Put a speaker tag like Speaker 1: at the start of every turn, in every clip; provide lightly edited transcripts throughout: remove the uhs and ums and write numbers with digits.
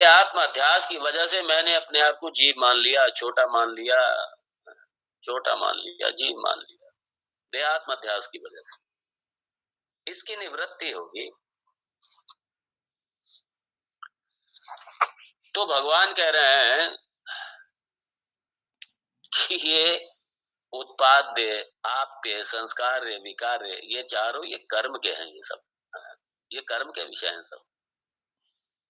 Speaker 1: देहात्म अध्यास की वजह से मैंने अपने आप को जीव मान लिया, छोटा मान लिया, जीव मान लिया, देहात्म अध्यास की वजह से। इसकी निवृत्ति होगी तो भगवान कह रहे हैं कि ये उत्पाद्य, आप्य, संस्कार्य, विकार्य, ये चारों ये कर्म के हैं, ये सब ये कर्म के विषय हैं सब।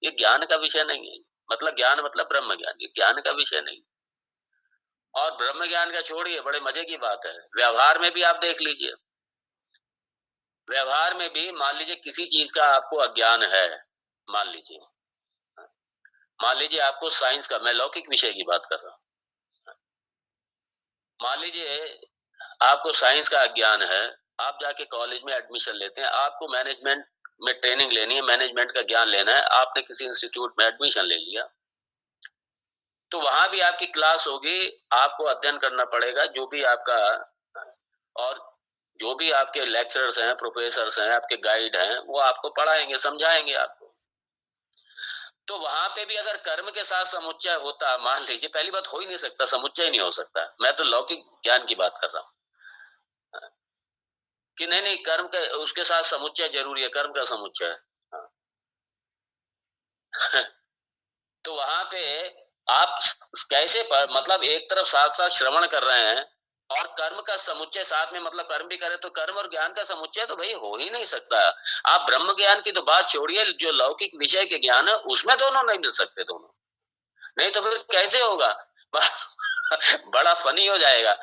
Speaker 1: ये ज्ञान का विषय नहीं है। मतलब ज्ञान मतलब ब्रह्म ज्ञान, ये ज्ञान का विषय नहीं। और ब्रह्म ज्ञान का छोड़िए, बड़े मजे की बात है, व्यवहार में भी आप देख लीजिए। व्यवहार में भी मान लीजिए किसी चीज का आपको अज्ञान है, मान लीजिए आपको साइंस का, मैं लौकिक विषय की बात कर रहा हूँ, मान लीजिए आपको साइंस का अज्ञान है, आप जाके कॉलेज में एडमिशन लेते हैं, आपको मैनेजमेंट में ट्रेनिंग लेनी है, मैनेजमेंट का ज्ञान लेना है, आपने किसी इंस्टीट्यूट में एडमिशन ले लिया, तो वहां भी आपकी क्लास होगी, आपको अध्ययन करना पड़ेगा, जो भी आपका और जो भी आपके लेक्चरर्स हैं, प्रोफेसर्स हैं, आपके गाइड हैं, वो आपको पढ़ाएंगे, समझाएंगे आपको। तो वहां पे भी अगर कर्म के साथ समुच्चय होता, मान लीजिए, पहली बात हो ही नहीं सकता, समुच्चय नहीं हो सकता, मैं तो लौकिक ज्ञान की बात कर रहा हूँ कि नहीं कर्म का उसके साथ समुच्चय जरूरी है, कर्म का समुच्चय। तो वहां पे आप कैसे मतलब एक तरफ साथ साथ श्रवण कर रहे हैं और कर्म का समुच्चय साथ में, मतलब कर्म भी करे, तो कर्म और ज्ञान का समुच्चय तो भाई हो ही नहीं सकता। आप ब्रह्म ज्ञान की तो बात छोड़िए, जो लौकिक विषय के ज्ञान है उसमें दोनों नहीं मिल सकते, दोनों नहीं तो फिर कैसे होगा? बड़ा फनी हो जाएगा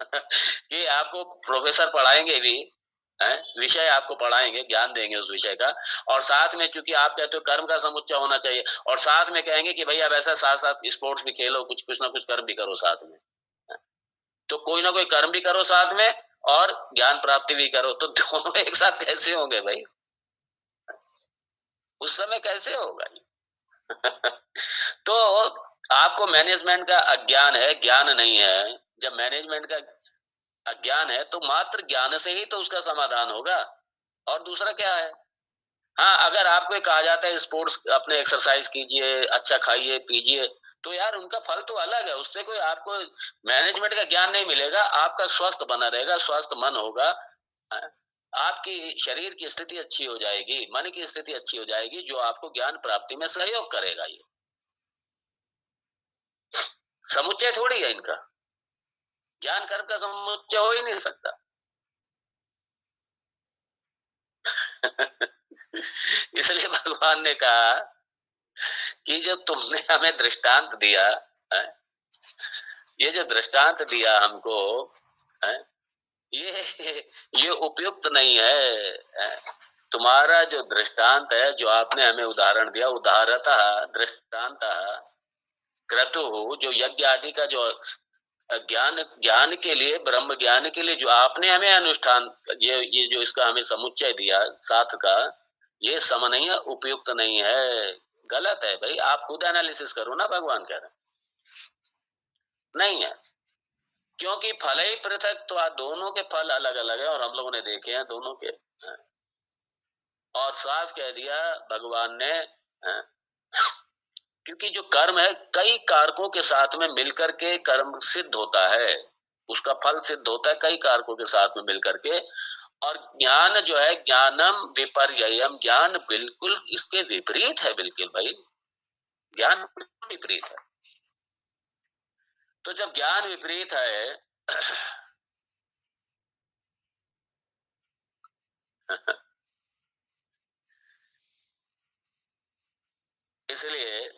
Speaker 1: कि आपको प्रोफेसर पढ़ाएंगे भी, विषय आपको पढ़ाएंगे, ज्ञान देंगे उस विषय का, और साथ में चूंकि आप कहते हो कर्म का समुच्चय होना चाहिए, और साथ में कहेंगे कि भाई अब ऐसा साथ साथ स्पोर्ट्स भी खेलो, कुछ ना कुछ कर्म भी करो साथ में, तो कोई ना कोई कर्म भी करो साथ में और ज्ञान प्राप्ति भी करो, तो दोनों एक साथ कैसे होंगे भाई? उस समय कैसे होगा? तो आपको मैनेजमेंट का अज्ञान है, ज्ञान नहीं है। जब मैनेजमेंट का अज्ञान है तो मात्र ज्ञान से ही तो उसका समाधान होगा, और दूसरा क्या है? हाँ, अगर आपको ये कहा जाता है स्पोर्ट्स अपने एक्सरसाइज कीजिए, अच्छा खाइए पीजिए, तो यार उनका फल तो अलग है, उससे कोई आपको मैनेजमेंट का ज्ञान नहीं मिलेगा, आपका स्वस्थ बना रहेगा, स्वस्थ मन होगा, हाँ, आपकी शरीर की स्थिति अच्छी हो जाएगी, मन की स्थिति अच्छी हो जाएगी, जो आपको ज्ञान प्राप्ति में सहयोग करेगा। ये समुच्चय थोड़ी है इनका, ज्ञान कर्म का समुच्चय हो ही नहीं सकता। इसलिए भगवान ने कहा कि जो तुमने हमें दृष्टांत दिया है, ये जो दृष्टांत दिया हमको है, ये उपयुक्त नहीं है, तुम्हारा जो दृष्टांत है, जो आपने हमें उदाहरण दिया, उदाहरता दृष्टांत क्रतु, जो यज्ञ आदि का जो ज्ञान ज्ञान के लिए, ब्रह्म ज्ञान के लिए जो आपने हमें अनुष्ठान, ये जो इसका हमें समुच्चय दिया साथ का, ये सम नहीं है, उपयुक्त नहीं है, गलत है भाई। आप खुद एनालिसिस करो ना, भगवान कह रहे नहीं है, क्योंकि फल ही पृथक, तो दोनों के फल अलग अलग है, और हम लोगों ने देखे हैं दोनों के, और साफ कह दिया भगवान ने, क्योंकि जो कर्म है कई कारकों के साथ में मिलकर के कर्म सिद्ध होता है, उसका फल सिद्ध होता है कई कारकों के साथ में मिलकर के। और ज्ञान जो है, ज्ञानम विपर्ययम, ज्ञान बिल्कुल इसके विपरीत है, बिल्कुल भाई, ज्ञान बिल्कुल विपरीत है। तो जब ज्ञान विपरीत है इसलिए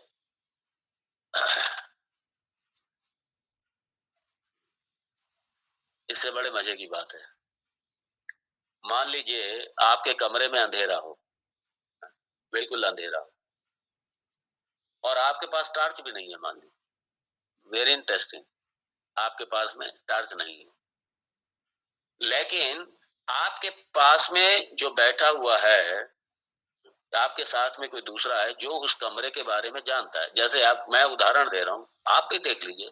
Speaker 1: इससे बड़े मजे की बात है, मान लीजिए आपके कमरे में अंधेरा हो, बिल्कुल अंधेरा हो, और आपके पास टॉर्च भी नहीं है, मान लीजिए, वेरी इंटरेस्टिंग, आपके पास में टॉर्च नहीं है, लेकिन आपके पास में जो बैठा हुआ है, आपके साथ में कोई दूसरा है जो उस कमरे के बारे में जानता है। जैसे आप, मैं उदाहरण दे रहा हूं, आप भी देख लीजिए,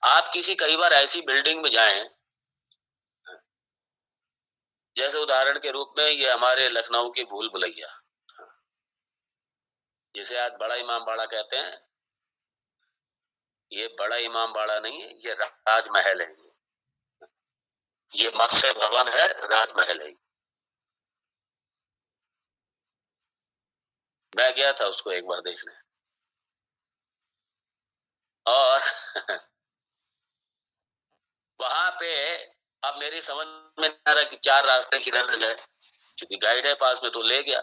Speaker 1: आप किसी कई बार ऐसी बिल्डिंग में जाएं, जैसे उदाहरण के रूप में ये हमारे लखनऊ की भूल भुलैया, जिसे आज बड़ा इमाम बाड़ा कहते हैं, ये बड़ा इमाम बाड़ा नहीं है, ये राजमहल है। ये मत्स्य भवन है, राजमहल है। मैं गया था उसको एक बार देखने, और वहां पे अब मेरी समझ में नहीं आ रहा कि 4 रास्ते किधर से जाए, क्योंकि गाइड है पास में तो ले गया।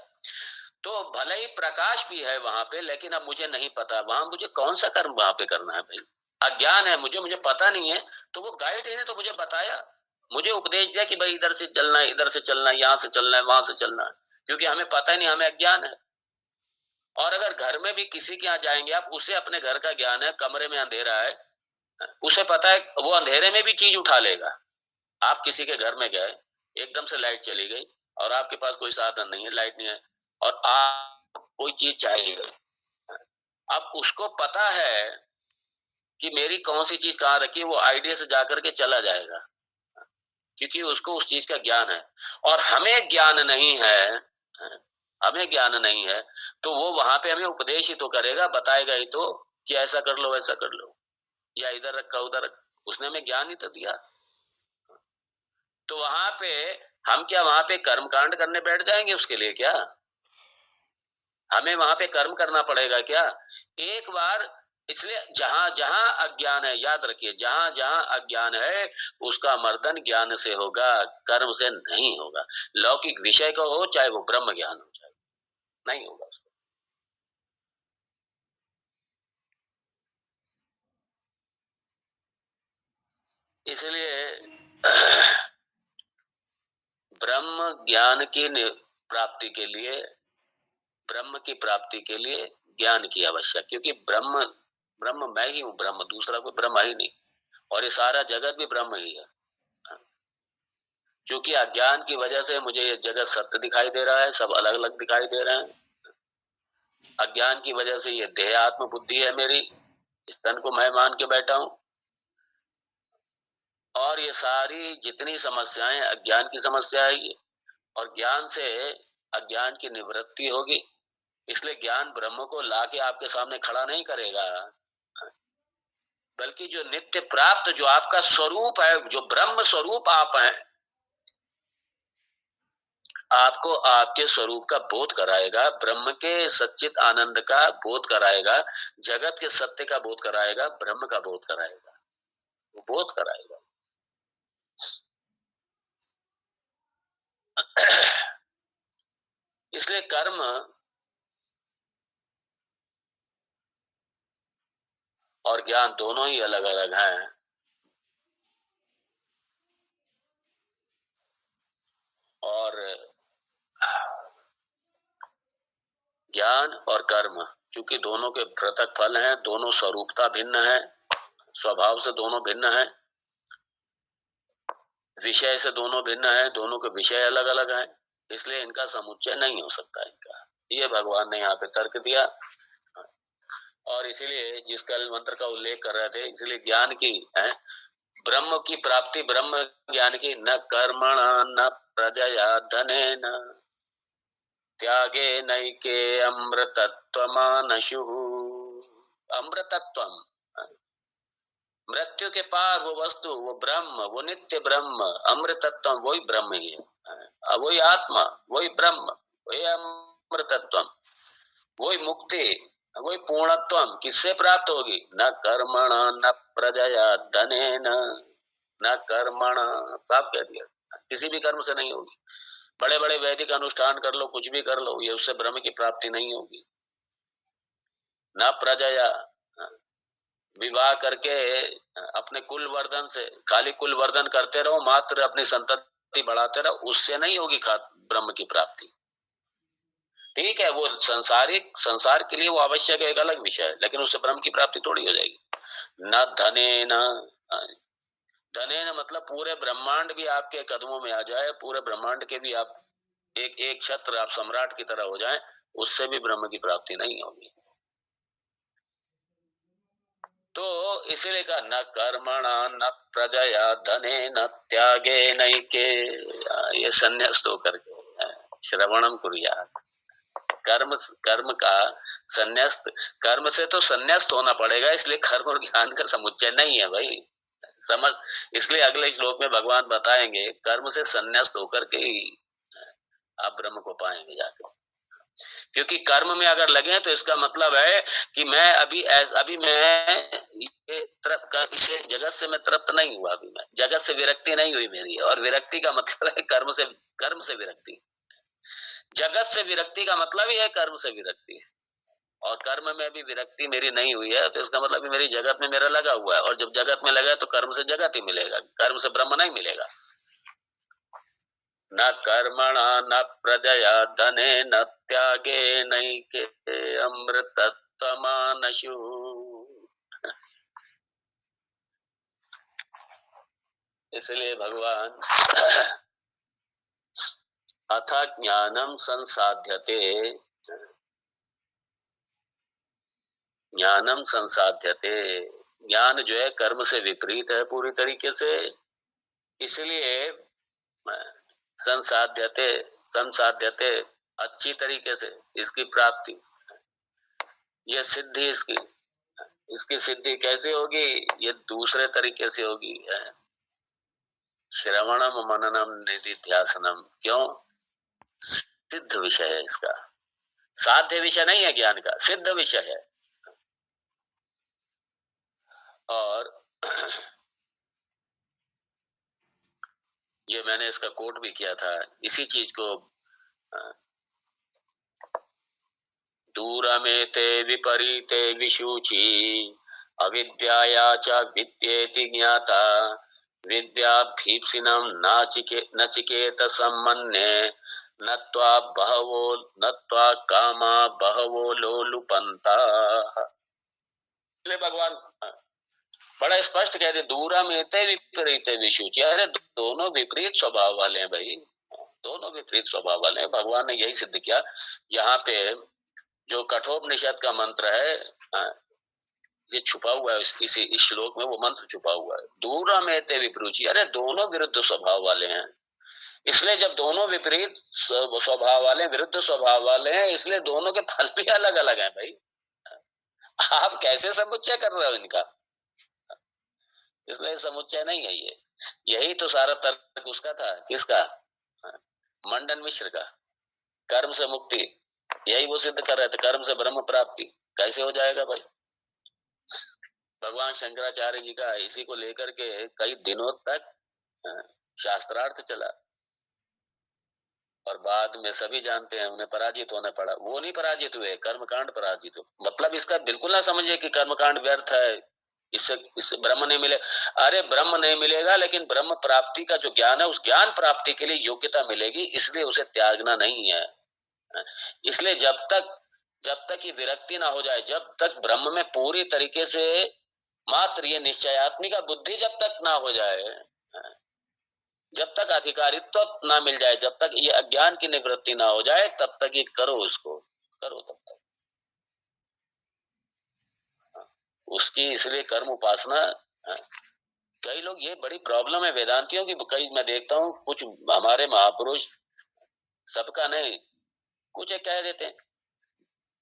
Speaker 1: तो भले ही प्रकाश भी है वहां पे, लेकिन अब मुझे नहीं पता वहां मुझे कौन सा कर्म वहां पे करना है भाई। अज्ञान है, मुझे मुझे पता नहीं है। तो वो गाइड ने तो मुझे बताया, मुझे उपदेश दिया कि भाई इधर से चलना है, इधर से चलना है, यहाँ से चलना है, वहां से चलना है, क्योंकि हमें पता ही नहीं, हमें अज्ञान है। और अगर घर में भी किसी के यहाँ जाएंगे आप, उसे अपने घर का ज्ञान है, कमरे में अंधेरा है, उसे पता है वो अंधेरे में भी चीज उठा लेगा। आप किसी के घर में गए, एकदम से लाइट चली गई और आपके पास कोई साधन नहीं है, लाइट नहीं है, और आप कोई चीज चाहिए, अब उसको पता है कि मेरी कौन सी चीज कहाँ रखी है, वो आइडिया से जाकर के चला जाएगा, क्योंकि उसको उस चीज का ज्ञान है। और हमें ज्ञान नहीं है, हमें ज्ञान नहीं है, तो वो वहां पे हमें उपदेश ही तो करेगा, बताएगा ही तो कि ऐसा कर लो, ऐसा कर लो, या इधर रखा उधर रखा, उसने हमें ज्ञान ही तो दिया। तो वहां पे हम क्या वहां पे कर्म कांड करने बैठ जाएंगे उसके लिए क्या? हमें वहां पे कर्म करना पड़ेगा क्या? एक बार, इसलिए जहां जहां अज्ञान है, याद रखिए, जहां जहां अज्ञान है उसका मर्दन ज्ञान से होगा, कर्म से नहीं होगा। लौकिक विषय का हो, चाहे वो ब्रह्म ज्ञान हो, चाहे नहीं होगा उसको। इसलिए ब्रह्म ज्ञान की प्राप्ति के लिए, ब्रह्म की प्राप्ति के लिए ज्ञान की आवश्यक, क्योंकि ब्रह्म, ब्रह्म मैं ही हूँ, ब्रह्म दूसरा कोई ब्रह्म ही नहीं, और ये सारा जगत भी ब्रह्म ही है। क्योंकि अज्ञान की वजह से मुझे ये जगत सत्य दिखाई दे रहा है, सब अलग अलग दिखाई दे रहे हैं। अज्ञान की वजह से ये देह आत्म बुद्धि है मेरी, इस तन को मैं मान के बैठा हूं, और ये सारी जितनी समस्याएं अज्ञान की समस्या है ये, और ज्ञान से अज्ञान की निवृत्ति होगी। इसलिए ज्ञान ब्रह्म को लाके आपके सामने खड़ा नहीं करेगा, बल्कि जो नित्य प्राप्त, जो आपका स्वरूप है, जो ब्रह्म स्वरूप आप हैं, आपको आपके स्वरूप का बोध कराएगा, ब्रह्म के सच्चित आनंद का बोध कराएगा, जगत के सत्य का बोध कराएगा, ब्रह्म का बोध कराएगा, वो बोध कराएगा। इसलिए कर्म और ज्ञान दोनों ही अलग अलग हैं। और ज्ञान और कर्म, चूंकि दोनों के पृथक फल हैं, दोनों स्वरूपता भिन्न है, स्वभाव से दोनों भिन्न है, विषय से दोनों भिन्न है, दोनों के विषय अलग अलग हैं, इसलिए इनका समुच्चय नहीं हो सकता इनका। ये भगवान ने यहाँ पे तर्क दिया। और इसीलिए जिस कल मंत्र का उल्लेख कर रहे थे, इसलिए ज्ञान की है, ब्रह्म की प्राप्ति, ब्रह्म ज्ञान की, न कर्मण न प्रजया धनेन त्यागे नैके अमृतत्वमानशु। अमृतत्वम, मृत्यु के पार वो वस्तु, वो ब्रह्म, वो नित्य ब्रह्म, अमृतत्व वही ब्रह्म ही है, वही आत्मा, वही ब्रह्म, वही अमृतत्व, वही मुक्ति, वही पूर्णत्व किससे प्राप्त होगी? न कर्मण न प्रजया धनेन, न कर्मण, साफ कह दिया, किसी भी कर्म से नहीं होगी। बड़े बड़े वैदिक अनुष्ठान कर लो, कुछ भी कर लो, ये उससे ब्रह्म की प्राप्ति नहीं होगी। न प्रजया, विवाह करके अपने कुल वर्धन से, खाली कुल वर्धन करते रहो, मात्र अपनी संतति बढ़ाते रहो, उससे नहीं होगी ब्रह्म की प्राप्ति। ठीक है, वो संसारिक, संसार के लिए वो आवश्यक है, एक अलग विषय है, लेकिन उससे ब्रह्म की प्राप्ति थोड़ी हो जाएगी। न धने न, धने न मतलब पूरे ब्रह्मांड भी आपके कदमों में आ जाए, पूरे ब्रह्मांड के भी आप एक एक छत्र, आप सम्राट की तरह हो जाए, उससे भी ब्रह्म की प्राप्ति नहीं होगी। तो इसीलिए कहा न कर्मणा न प्रजया धने न त्यागे नैके, ये संन्यास तो करके श्रवणम कुर्यात्। कर्म का संन्यास्त, कर्म से तो संन्यास्त होना पड़ेगा, इसलिए कर्म और ज्ञान का समुच्चय नहीं है भाई, समझ। इसलिए अगले श्लोक में भगवान बताएंगे कर्म से संन्यास्त होकर के ही आप ब्रह्म को पाएंगे जाके। क्योंकि कर्म में अगर लगे तो इसका मतलब है कि मैं अभी मैं इसे जगत से मैं तृप्त नहीं हुआ, अभी मैं जगत से विरक्ति नहीं हुई मेरी, और विरक्ति का मतलब है कर्म से विरक्ति। जगत से विरक्ति का मतलब ही है कर्म से विरक्ति, और कर्म में भी विरक्ति मेरी नहीं हुई है तो इसका मतलब मेरी जगत में मेरा लगा हुआ है, और जब जगत में लगा तो कर्म से जगत ही मिलेगा, कर्म से ब्रह्म नहीं मिलेगा। न कर्मणा न प्रजया धने न त्यागे नैके अमृतत्वमानशु। इसलिए भगवान अथ ज्ञानम संसाध्यते, ज्ञानम संसाध्यते, ज्ञान जो है कर्म से विपरीत है पूरी तरीके से, इसलिए संसाध्यते, संसाध्यते अच्छी तरीके से इसकी प्राप्ति, ये सिद्धि इसकी सिद्धि कैसे होगी, ये दूसरे तरीके से होगी, श्रवणम मननम निधिध्यासनम। क्यों? सिद्ध विषय है इसका, साध्य विषय नहीं है ज्ञान का, सिद्ध विषय है। और ये मैंने इसका कोट भी किया था, इसी चीज को, दूरमेते विपरीते विशुचि अविद्याया च विद्येति ज्ञाता विद्याभीप्सिनं नचिकेत सम्मन्ये नत्वा कामा बहवो लोलुपन्ता। भगवान बड़ा स्पष्ट कहते, दूरमेते विपरीते विशुचि, अरे दोनों विपरीत स्वभाव वाले हैं भाई, दोनों विपरीत स्वभाव वाले हैं। भगवान ने यही सिद्ध किया। यहाँ पे जो कठोपनिषद का मंत्र है, ये छुपा हुआ है इस श्लोक में, वो मंत्र छुपा हुआ है, दूरमेते विपरुचि, अरे दोनों विरुद्ध स्वभाव वाले हैं। इसलिए जब दोनों विपरीत स्वभाव वाले, विरुद्ध स्वभाव वाले हैं, इसलिए दोनों के फल भी अलग अलग हैं भाई। आप कैसे समुच्चय कर रहे हो इनका? इसलिए समुच्चय नहीं है ये। यही तो सारा तर्क उसका था, किसका? मंडन मिश्र का, कर्म से मुक्ति, यही वो सिद्ध कर रहे थे, कर्म से ब्रह्म प्राप्ति कैसे हो जाएगा भाई। भगवान शंकराचार्य जी का इसी को लेकर के कई दिनों तक शास्त्रार्थ चला, और बाद में सभी जानते हैं उन्हें पराजित होना पड़ा। वो नहीं पराजित हुए, कर्मकांड पराजित हो। मतलब इसका बिल्कुल ना समझिए कि कर्मकांड व्यर्थ है, इससे ब्रह्म नहीं मिले। अरे ब्रह्म नहीं मिलेगा, लेकिन ब्रह्म प्राप्ति का जो ज्ञान है, उस ज्ञान प्राप्ति के लिए योग्यता मिलेगी, इसलिए उसे त्यागना नहीं है। इसलिए जब तक ये विरक्ति ना हो जाए, जब तक ब्रह्म में पूरी तरीके से मात्र ये निश्चयात्मिका बुद्धि जब तक ना हो जाए, जब तक अधिकारित्व ना मिल जाए, जब तक ये अज्ञान की निवृत्ति ना हो जाए, तब तक ये करो, उसको करो तब तक उसकी। इसलिए कर्म उपासना, कई लोग, ये बड़ी प्रॉब्लम है वेदांतियों की, कई मैं देखता हूँ कुछ हमारे महापुरुष, सबका नहीं, कुछ एक कह देते हैं,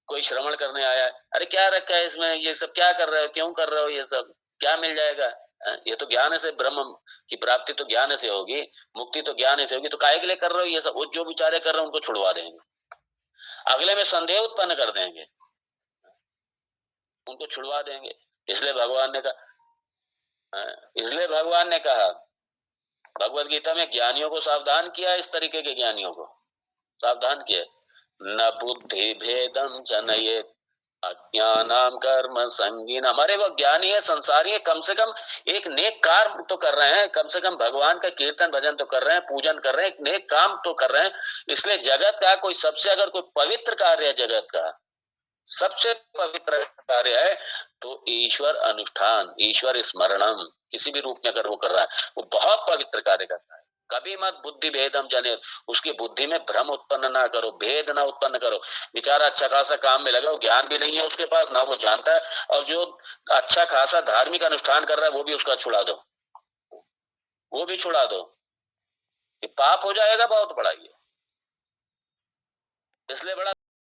Speaker 1: कोई श्रवण करने आया है, अरे क्या रखा है इसमें, ये सब क्या कर रहे हो, क्यों कर रहे हो, ये सब क्या मिल जाएगा, ये तो ज्ञान से ब्रह्म की प्राप्ति तो ज्ञान से होगी, मुक्ति तो ज्ञान से होगी, तो काहे के लिए कर रहे हो ये सब? वो जो विचारे कर रहे हैं उनको छुड़वा देंगे, अगले में संदेह उत्पन्न कर देंगे, उनको छुड़वा देंगे। इसलिए भगवान ने कहा भगवत गीता में, ज्ञानियों को सावधान किया, इस तरीके के ज्ञानियों को सावधान किया, न बुद्धि भेदम जनयेत अज्ञानाम कर्म संगीनम। अरे वो ज्ञानी है, संसारी है, कम से कम एक नेक काम तो कर रहे हैं, कम से कम भगवान का कीर्तन भजन तो कर रहे हैं, पूजन कर रहे हैं, एक नेक काम तो कर रहे हैं। इसलिए जगत का कोई सबसे, अगर कोई पवित्र कार्य है, जगत का सबसे पवित्र कार्य है तो ईश्वर अनुष्ठान, ईश्वर स्मरणम, किसी भी रूप में अगर वो कर रहा है, वो बहुत पवित्र कार्य करता है। कभी मत बुद्धि भेदम जने, उसकी बुद्धि में भ्रम उत्पन्न ना करो, भेद ना उत्पन्न करो। बेचारा अच्छा खासा काम में लगा, ज्ञान भी नहीं है उसके पास, ना वो जानता है, और जो अच्छा खासा धार्मिक अनुष्ठान कर रहा है वो भी उसका छुड़ा दो, वो भी छुड़ा दो, ये पाप हो जाएगा बहुत बड़ा ये। इसलिए बड़ा